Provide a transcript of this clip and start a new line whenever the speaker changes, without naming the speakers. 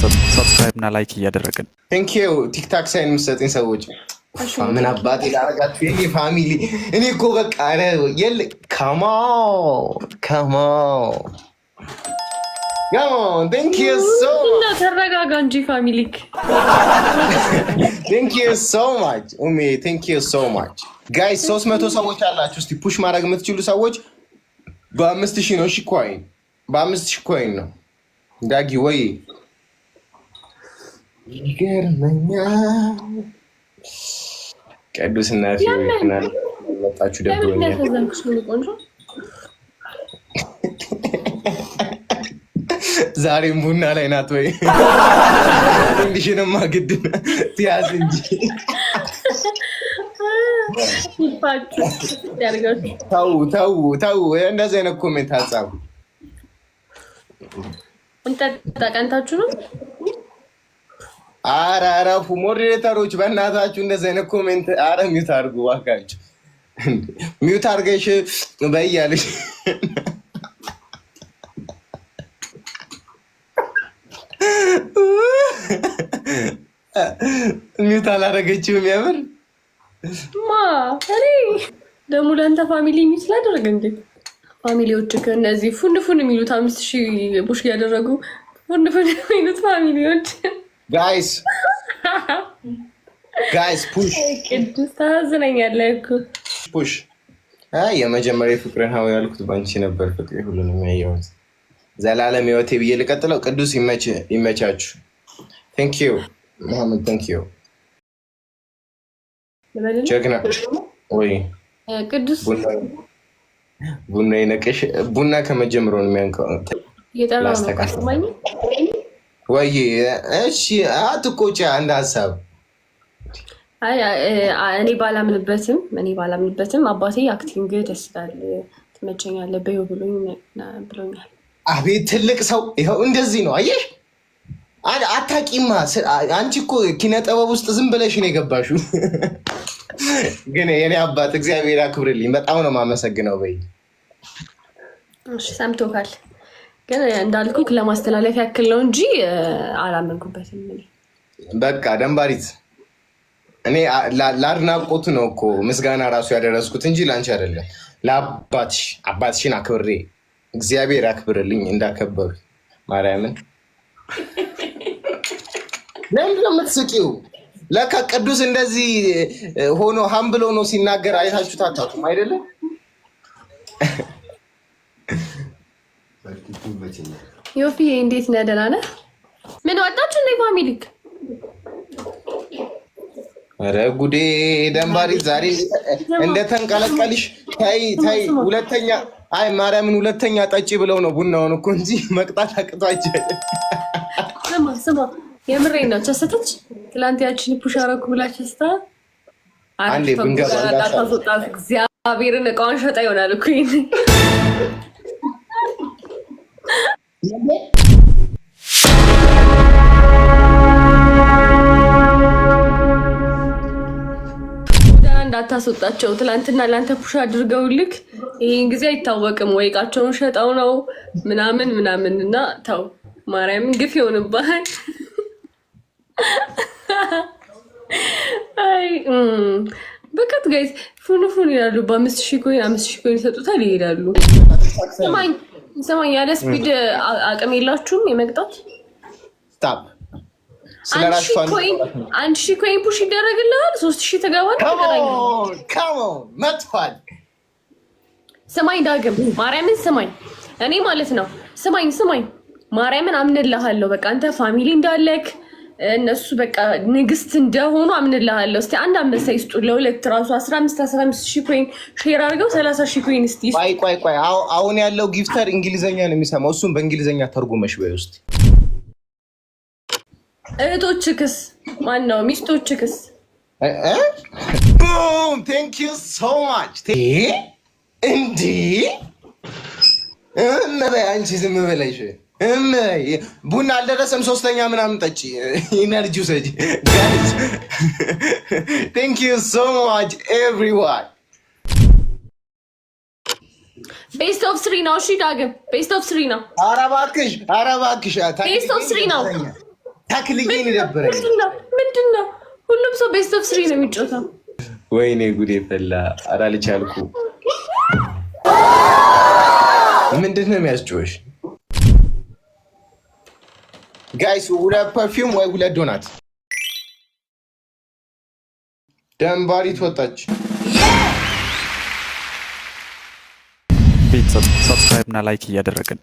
ሰብስክራይብ እና ላይክ እያደረግን
ቴንክ ዩ ቲክታክ ሳይን የምትሰጡኝ ሰዎች ምን አባቴ ላረጋችሁ የኔ ፋሚሊ። እኔ እኮ በቃ የለ ከማን ቴንክ ዩ ሶ
ተረጋጋ እንጂ ፋሚሊክ
ቴንክ ዩ ሶ ማች ኡሜ ቴንክ ዩ ሶ ማች ጋይስ 300 ሰዎች አላችሁ። እስቲ ፑሽ ማድረግ የምትችሉ ሰዎች በ5000 ነው። እሺ ኮይን በ5000 ኮይን ነው። ዳጊ ወይ ይገርመኛል። ቅዱስና ፊዮሪና መጣችሁ ደብሮኛል። ዛሬም ቡና ላይ ናት ወይ እንዲሽንማ ግድ ትያዝ እንጂ ተው እንደዚህ አይነት ኮሜንት ሀሳቡ
ጠቀንታችሁ ነው።
ኧረ እረፉ ሞዴሬተሮች በእናታችሁ እንደዚህ አይነት ኮሜንት ኧረ ሚውት አድርጉ እባካችሁ። ሚውት አድርገሽ በያለሽ ሚውት አላደረገችውም። የምር
ማ እኔ ደግሞ ለአንተ ፋሚሊ ሚውት ላደረገ እንዴ? ፋሚሊዎች ከእነዚህ ፉን የሚሉት 5000 ቡሽ ያደረጉ ፉን የሚሉት ፋሚሊዎች
ጋይስ ፑሽ
ቅዱስ ታዝነኛለህ እኮ
ፑሽ። የመጀመሪያ ፍቅርን ሀው ያልኩት ባንቺ ነበር። ፍቅሬ ሁሉንም ያየሁት ዘላለም ህይወቴ ብዬ ልቀጥለው። ቅዱስ ይመቻችሁ። ቴንክ ዩ መሐመድ ቴንክ ዩ ጀግና ወይ
ቅዱስ
ቡና ይነቀሽ። ቡና ከመጀመሩ ነው የሚያንቀው
እየጠራው
ወይ እሺ አትቆጪ። አንድ ሀሳብ
እኔ ባላምንበትም አባቴ አክቲንግ ደስ ይላል ትመቸኛለህ በይው ብሎኛል።
አቤት ትልቅ ሰው ይኸው እንደዚህ ነው። አየሽ አታቂማ። አንቺ እኮ ኪነ ጥበብ ውስጥ ዝም ብለሽ ነው የገባሽው። ግን የኔ አባት እግዚአብሔር ያክብርልኝ፣ በጣም ነው የማመሰግነው። በይ
እሺ ሰምቶካል። ግን እንዳልኩክ ለማስተላለፍ ያክል ነው እንጂ አላመንኩበትም።
በቃ ደንባሪት እኔ ለአድናቆቱ ነው እኮ ምስጋና ራሱ ያደረስኩት እንጂ ለአንቺ አይደለም። አባትሽን አክብሬ እግዚአብሔር ያክብርልኝ እንዳከበሩ ማርያምን። ለምንድን ነው የምትስቂው? ለካ ቅዱስ እንደዚህ ሆኖ ሀምብሎ ነው ሲናገር አይታችሁት አታውቁም አይደለም?
ዮፊዬ እንዴት ነህ? ደህና ነህ? ምን ወጣችሁ ነው ፋሚሊክ?
ኧረ ጉዴ ደንባሪት ዛሬ እንደተንቀለቀልሽ ታይ ሁለተኛ ማርያምን ሁለተኛ ጠጪ ብለው ነው ቡናውን እኮ እንጂ መቅጣት አቅቷቸው።
ስማ የምሬን ነው። ቸሰተች ትላንት ያችን ፑሽ አደረኩ ብላ ቸስታ
አንዴ ብንገባ
እንዳታስወጣት እግዚአብሔርን እቃዋን ሸጣ ይሆናል እኮ እንዳታስወጣቸው። ትላንትና ለአንተ ፑሽ አድርገውልክ ይህን ጊዜ አይታወቅም ወይ እቃቸውን ሸጠው ነው ምናምን እና ተው ማርያምን ግፍ ይሆንብሃል። አይ በቃት ጋይዝ ፉን ይላሉ። በ5000 ኮይን 5000 ኮይን ይሰጡታል ይሄዳሉ። ሰማኝ ያለ ስፒድ አቅም የላችሁም የመቅጣት
ስታፕ
1000 ኮይን ፑሽ ይደረግልሃል። 3000 ተገባል።
መጥቷል።
ስማኝ ዳግም ማርያምን ስማኝ፣ እኔ ማለት ነው ስማኝ ማርያምን አምንልሃለሁ። በቃ አንተ ፋሚሊ እንዳለክ እነሱ በቃ ንግስት እንደሆኑ አምንልሃለሁ። እስቲ አንድ አንበሳ ይስጡ ለሁለት ራሱ 15,000 ኮይን ሼር አድርገው 30,000 ኮይን እስቲ።
ቆይ አሁን ያለው ጊፍተር እንግሊዘኛ ነው የሚሰማው። እሱም በእንግሊዘኛ ተርጉመሽ በይ ውስጥ
እህቶችክስ ማን ነው? ሚስቶችክስ?
ቡም ቴንክ ዩ ሶ ማች። እንዴ አንቺ ዝም ብለሽ ቡና አልደረሰም። ሶስተኛ ምናምን ጠጪ ኢነርጂ ውሰጂ። ቴንክ ዩ ሶ ማች ኤቭሪዋን።
ቤስት ኦፍ 3 ነው። እሺ ዳግም ቤስት ኦፍ 3 ነው።
ኧረ እባክሽ
ቤስት ኦፍ 3 ነው።
ታክልዬን ይደብረኝ።
ምንድነው? ሁሉም ሰው ቤስት ኦፍ 3 ነው የሚጫወተው።
ወይኔ ጉዴ ፈላ። ኧረ አልቻልኩም። ምንድነው የሚያስጮሽ? ጋይስ 2 ፐርፊውም ወይ 2 ዶናት። ደንባሪት ወጣች።
ቤተሰብ ሰብስክራይብ እና ላይክ እያደረግን